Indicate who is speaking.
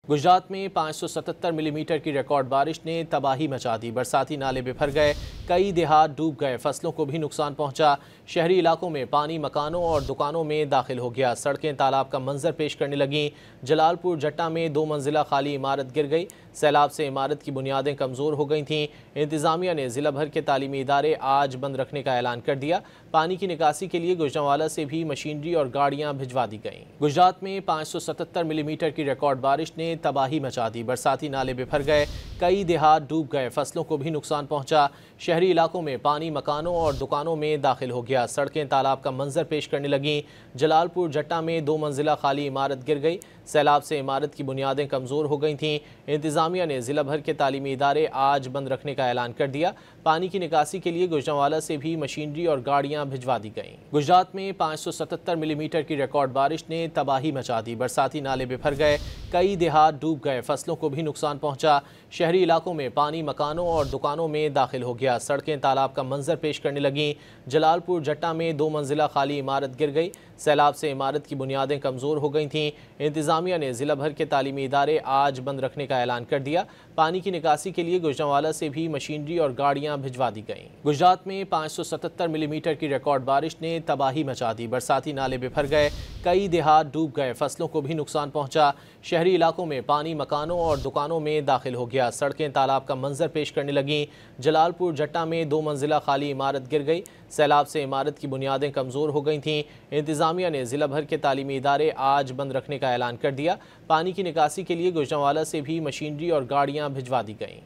Speaker 1: गुजरात में 577 मिलीमीटर की रिकॉर्ड बारिश ने तबाही मचा दी। बरसाती नाले बिफर गए, कई देहात डूब गए, फसलों को भी नुकसान पहुंचा। शहरी इलाकों में पानी मकानों और दुकानों में दाखिल हो गया। सड़कें तालाब का मंजर पेश करने लगीं। जलालपुर जट्टा में 2 मंजिला खाली इमारत गिर गई। सैलाब से इमारत की बुनियादें कमज़ोर हो गई थीं। इंतज़ामिया ने ज़िला भर के तालीमी इदारे आज बंद रखने का ऐलान कर दिया। पानी की निकासी के लिए गुजरांवाला से भी मशीनरी और गाड़ियां भिजवा दी गईं। गुजरात में 577 मिलीमीटर की रिकॉर्ड बारिश ने तबाही मचा दी। बरसाती नाले बिफर गए, कई देहात डूब गए, फसलों को भी नुकसान पहुंचा। शहरी इलाकों में पानी मकानों और दुकानों में दाखिल हो गया। सड़कें तालाब का मंजर पेश करने लगीं। जलालपुर जट्टा में 2 मंजिला खाली इमारत गिर गई। सैलाब से इमारत की बुनियादें कमज़ोर हो गई थीं। इंतज़ामिया ने ज़िला भर के तालीमी इदारे आज बंद रखने का ऐलान कर दिया। पानी की निकासी के लिए गुजरांवाला से भी मशीनरी और गाड़ियां भिजवा दी गईं। गुजरात में 577 मिलीमीटर की रिकॉर्ड बारिश ने तबाही मचा दी। बरसाती नाले बिफर गए, कई देहात डूब गए, फसलों को भी नुकसान पहुंचा। शहरी इलाकों में पानी मकानों और दुकानों में दाखिल हो गया। सड़कें तालाब का मंजर पेश करने लगीं। जलालपुर जट्टा में 2 मंजिला खाली इमारत गिर गई। सैलाब से इमारत की बुनियादें कमज़ोर हो गई थीं। इंतज़ामिया ने ज़िला भर के तालीमी इदारे आज बंद रखने का ऐलान कर दिया। पानी की निकासी के लिए गुजरांवाला से भी मशीनरी और गाड़ियां भिजवा दी गईं। गुजरात में 577 मिलीमीटर की रिकॉर्ड बारिश ने तबाही मचा दी। बरसाती नाले बिफर गए, कई देहात डूब गए, फसलों को भी नुकसान पहुंचा। शहरी इलाकों में पानी मकानों और दुकानों में दाखिल हो गया। सड़कें तालाब का मंजर पेश करने लगीं। जलालपुर जट्टा में 2 मंजिला खाली इमारत गिर गई। सैलाब से इमारत की बुनियादें कमज़ोर हो गई थीं। इंतज़ामिया ने ज़िला भर के तालीमी इदारे आज बंद रखने का ऐलान कर दिया। पानी की निकासी के लिए गुजरांवाला से भी मशीनरी और गाड़ियां भिजवा दी गईं।